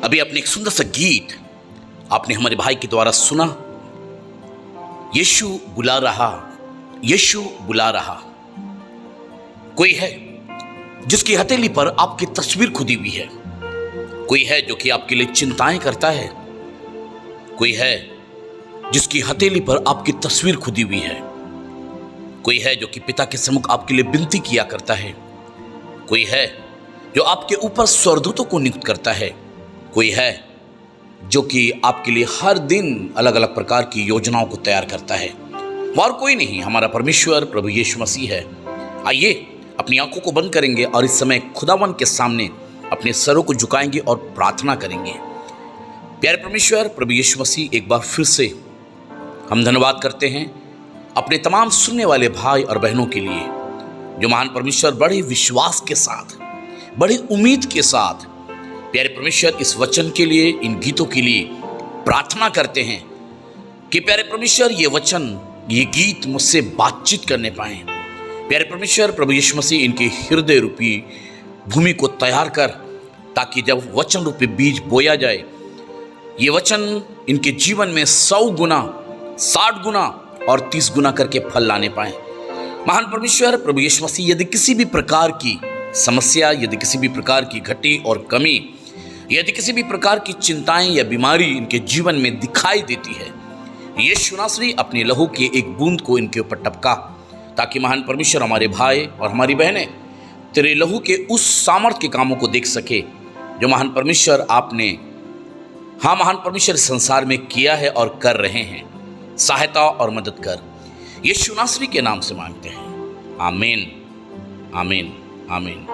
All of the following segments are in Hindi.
अभी अपने एक सुंदर सा गीत आपने हमारे भाई के द्वारा सुना। यीशु बुला रहा, यीशु बुला रहा। कोई है जिसकी हथेली पर आपकी तस्वीर खुदी हुई है। कोई है जो कि आपके लिए चिंताएं करता है। कोई है जिसकी हथेली पर आपकी तस्वीर खुदी हुई है। कोई है जो कि पिता के सम्मुख आपके लिए विनती किया करता है। कोई है जो आपके ऊपर स्वर्गदूतों को नियुक्त करता है। कोई है जो कि आपके लिए हर दिन अलग अलग प्रकार की योजनाओं को तैयार करता है। और कोई नहीं, हमारा परमेश्वर प्रभु यीशु मसीह है। आइए अपनी आंखों को बंद करेंगे और इस समय खुदावन के सामने अपने सरों को झुकाएंगे और प्रार्थना करेंगे। प्यारे परमेश्वर प्रभु यीशु मसीह, एक बार फिर से हम धन्यवाद करते हैं अपने तमाम सुनने वाले भाई और बहनों के लिए, जो महान परमेश्वर बड़े विश्वास के साथ, बड़ी उम्मीद के साथ प्यारे परमेश्वर इस वचन के लिए, इन गीतों के लिए प्रार्थना करते हैं कि प्यारे परमेश्वर ये वचन, ये गीत मुझसे बातचीत करने पाए। प्यारे परमेश्वर प्रभु यीशु मसीह इनके हृदय रूपी भूमि को तैयार कर, ताकि जब वचन रूपी बीज बोया जाए, ये वचन इनके जीवन में 100 गुना, 60 गुना और 30 गुना करके फल लाने पाए। महान परमेश्वर प्रभु यीशु मसीह, यदि किसी भी प्रकार की समस्या, यदि किसी भी प्रकार की घटी और कमी, यदि किसी भी प्रकार की चिंताएं या बीमारी इनके जीवन में दिखाई देती है, यीशु नासरी अपने लहू के एक बूंद को इनके ऊपर टपका, ताकि महान परमेश्वर हमारे भाई और हमारी बहनें तेरे लहू के उस सामर्थ्य के कामों को देख सके जो महान परमेश्वर आपने, हाँ महान परमेश्वर संसार में किया है और कर रहे हैं। सहायता और मदद कर, यीशु नासरी के नाम से मांगते हैं। आमीन, आमीन, आमीन।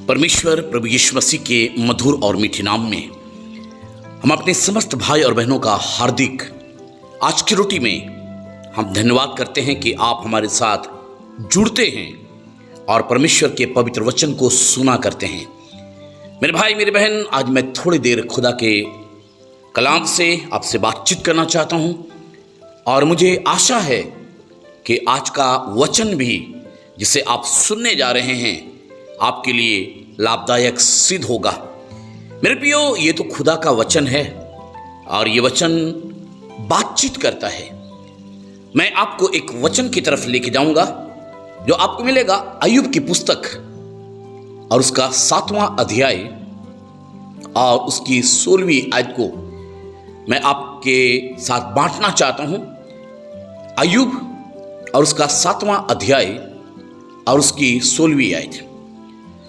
परमेश्वर प्रभु यीशु मसीह के मधुर और मीठे नाम में हम अपने समस्त भाई और बहनों का हार्दिक आज की रोटी में हम धन्यवाद करते हैं कि आप हमारे साथ जुड़ते हैं और परमेश्वर के पवित्र वचन को सुना करते हैं। मेरे भाई, मेरे बहन, आज मैं थोड़ी देर खुदा के कलाम से आपसे बातचीत करना चाहता हूं और मुझे आशा है कि आज का वचन भी जिसे आप सुनने जा रहे हैं आपके लिए लाभदायक सिद्ध होगा। मेरे प्रियो, ये तो खुदा का वचन है और ये वचन बातचीत करता है। मैं आपको एक वचन की तरफ लेके जाऊंगा जो आपको मिलेगा अय्यूब की पुस्तक और उसका 7वां अध्याय और उसकी 16वीं आयत को मैं आपके साथ बांटना चाहता हूं। अय्यूब और उसका 7वां अध्याय और उसकी 16वीं आयत।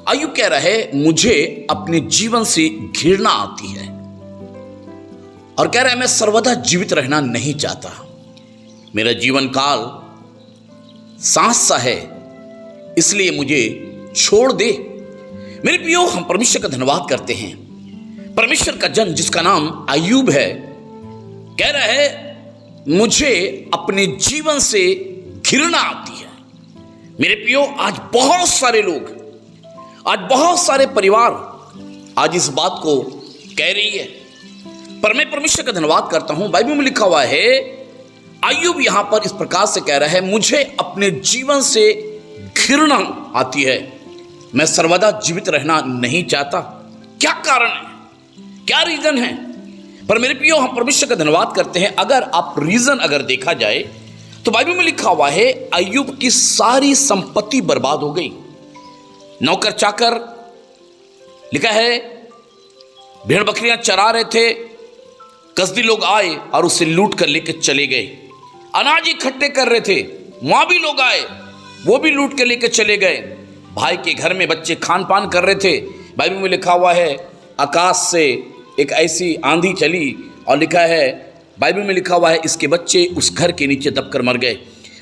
अय्यूब कह रहा है, मुझे अपने जीवन से घृणा आती है और कह रहा है, मैं सर्वदा जीवित रहना नहीं चाहता। मेरा जीवन काल सांस सा है, इसलिए मुझे छोड़ दे। मेरे प्रियो, हम परमेश्वर का धन्यवाद करते हैं। परमेश्वर का जन जिसका नाम अय्यूब है कह रहा है, मुझे अपने जीवन से घृणा आती है। मेरे प्रियो, आज बहुत सारे लोग, आज बहुत सारे परिवार आज इस बात को कह रही है, पर मैं परमेश्वर का धन्यवाद करता हूं। बाइबल में लिखा हुआ है, अय्यूब यहां पर इस प्रकार से कह रहा है, मुझे अपने जीवन से घृणा आती है, मैं सर्वदा जीवित रहना नहीं चाहता। क्या कारण है, क्या रीजन है? पर मेरे प्रियो, हम परमेश्वर का धन्यवाद करते हैं। अगर आप रीजन अगर देखा जाए तो बाइबल में लिखा हुआ है, अय्यूब की सारी संपत्ति बर्बाद हो गई। नौकर चाकर, लिखा है, भेड़ बकरियां चरा रहे थे, कसदी लोग आए और उसे लूट कर लेकर चले गए। अनाज इकट्ठे कर रहे थे, वहां भी लोग आए, वो भी लूट कर लेकर चले गए। भाई के घर में बच्चे खान पान कर रहे थे। बाइबल में लिखा हुआ है आकाश से एक ऐसी आंधी चली और लिखा है, बाइबल में लिखा हुआ है इसके बच्चे उस घर के नीचे दबकर मर गए।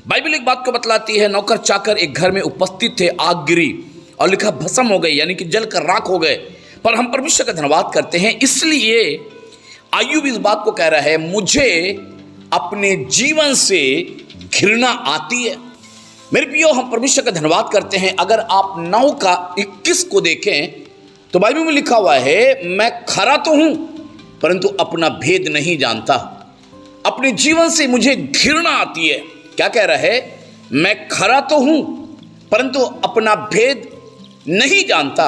बाइबल एक बात को बतलाती है, नौकर चाकर एक घर में उपस्थित थे, आग गिरी और लिखा भस्म हो गए, यानी कि जलकर राख हो गए। पर हम परमेश्वर का धन्यवाद करते हैं, इसलिए अय्यूब इस बात को कह रहा है, मुझे अपने जीवन से घृणा आती है। मेरे प्रियो, हम परमेश्वर का धन्यवाद करते हैं। अगर आप 9:21 को देखें तो बाइबल में लिखा हुआ है, मैं खरा तो हूं परंतु अपना भेद नहीं जानता। अपने जीवन से मुझे घृणा आती है। क्या कह रहा है? मैं खरा तो हूं परंतु अपना भेद नहीं जानता।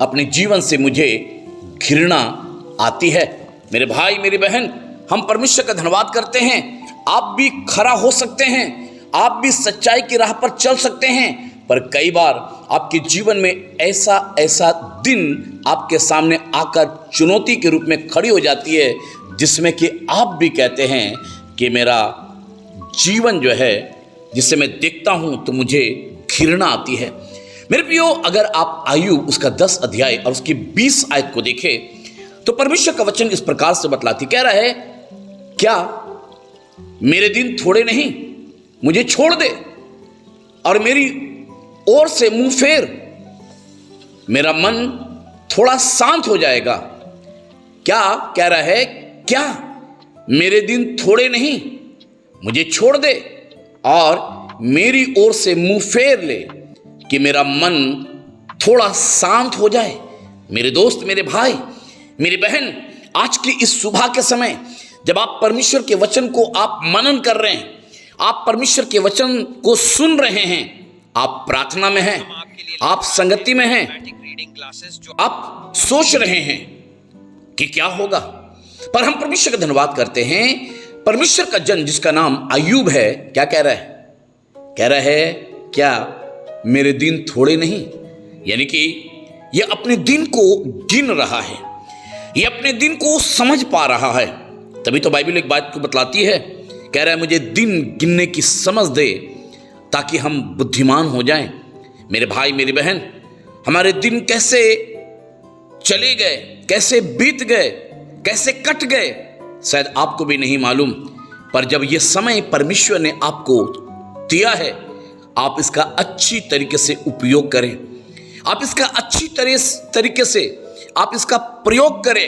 अपने जीवन से मुझे घृणा आती है। मेरे भाई मेरी बहन, हम परमेश्वर का धन्यवाद करते हैं। आप भी खरा हो सकते हैं, आप भी सच्चाई की राह पर चल सकते हैं, पर कई बार आपके जीवन में ऐसा दिन आपके सामने आकर चुनौती के रूप में खड़ी हो जाती है, जिसमें कि आप भी कहते हैं कि मेरा जीवन जो है, जिसे मैं देखता हूं तो मुझे घृणा आती है। मेरे प्रियो, अगर आप अय्यूब उसका 10 अध्याय और उसकी 20 आयत को देखें तो परमेश्वर का वचन इस प्रकार से बतलाती, कह रहा है, क्या मेरे दिन थोड़े नहीं, मुझे छोड़ दे और मेरी ओर से मुंह फेर, मेरा मन थोड़ा शांत हो जाएगा। क्या कह रहा है? क्या मेरे दिन थोड़े नहीं, मुझे छोड़ दे और मेरी ओर से मुंह फेर ले कि मेरा मन थोड़ा शांत हो जाए। मेरे दोस्त, मेरे भाई, मेरी बहन, आज की इस सुबह के समय जब आप परमेश्वर के वचन को आप मनन कर रहे हैं, आप परमेश्वर के वचन को सुन रहे हैं, आप प्रार्थना में हैं, आप संगति में हैं, आप सोच रहे हैं कि क्या होगा, पर हम परमेश्वर का धन्यवाद करते हैं। परमेश्वर का जन जिसका नाम अय्यूब है, क्या कह रहा है? कह रहा है, क्या मेरे दिन थोड़े नहीं, यानी कि यह अपने दिन को गिन रहा है, यह अपने दिन को समझ पा रहा है। तभी तो बाइबल एक बात को बतलाती है, कह रहा है, मुझे दिन गिनने की समझ दे ताकि हम बुद्धिमान हो जाएं। मेरे भाई मेरी बहन, हमारे दिन कैसे चले गए, कैसे बीत गए, कैसे कट गए, शायद आपको भी नहीं मालूम, पर जब यह समय परमेश्वर ने आपको दिया है, आप इसका अच्छी तरीके से उपयोग करें, आप इसका अच्छी तरीके से आप इसका प्रयोग करें,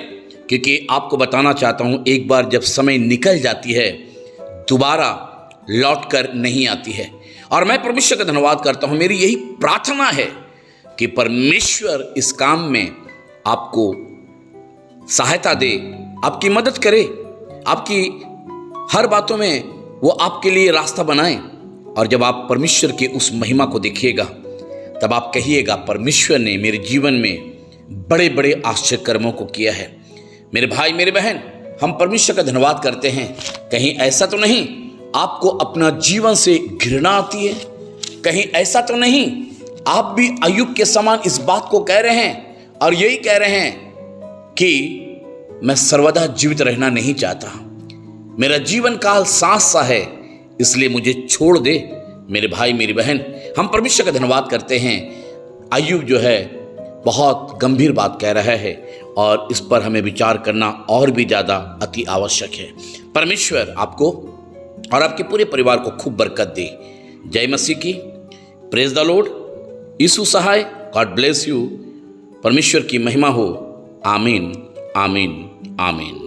क्योंकि आपको बताना चाहता हूं, एक बार जब समय निकल जाती है दोबारा लौट कर नहीं आती है। और मैं परमेश्वर का धन्यवाद करता हूं, मेरी यही प्रार्थना है कि परमेश्वर इस काम में आपको सहायता दे, आपकी मदद करे, आपकी हर बातों में वो आपके लिए रास्ता बनाए। और जब आप परमेश्वर के उस महिमा को देखिएगा, तब आप कहिएगा, परमेश्वर ने मेरे जीवन में बड़े बड़े आश्चर्य कर्मों को किया है। मेरे भाई मेरे बहन, हम परमेश्वर का धन्यवाद करते हैं। कहीं ऐसा तो नहीं आपको अपना जीवन से घृणा आती है? कहीं ऐसा तो नहीं आप भी अय्यूब के समान इस बात को कह रहे हैं और यही कह रहे हैं कि मैं सर्वदा जीवित रहना नहीं चाहता, मेरा जीवन काल सांस सा है, इसलिए मुझे छोड़ दे। मेरे भाई मेरी बहन, हम परमेश्वर का धन्यवाद करते हैं। अय्यूब जो है बहुत गंभीर बात कह रहा है और इस पर हमें विचार करना और भी ज़्यादा अति आवश्यक है। परमेश्वर आपको और आपके पूरे परिवार को खूब बरकत दे। जय मसीह की। Praise the lord. यीशु सहाय। God bless you. परमेश्वर की महिमा हो। आमीन, आमीन, आमीन।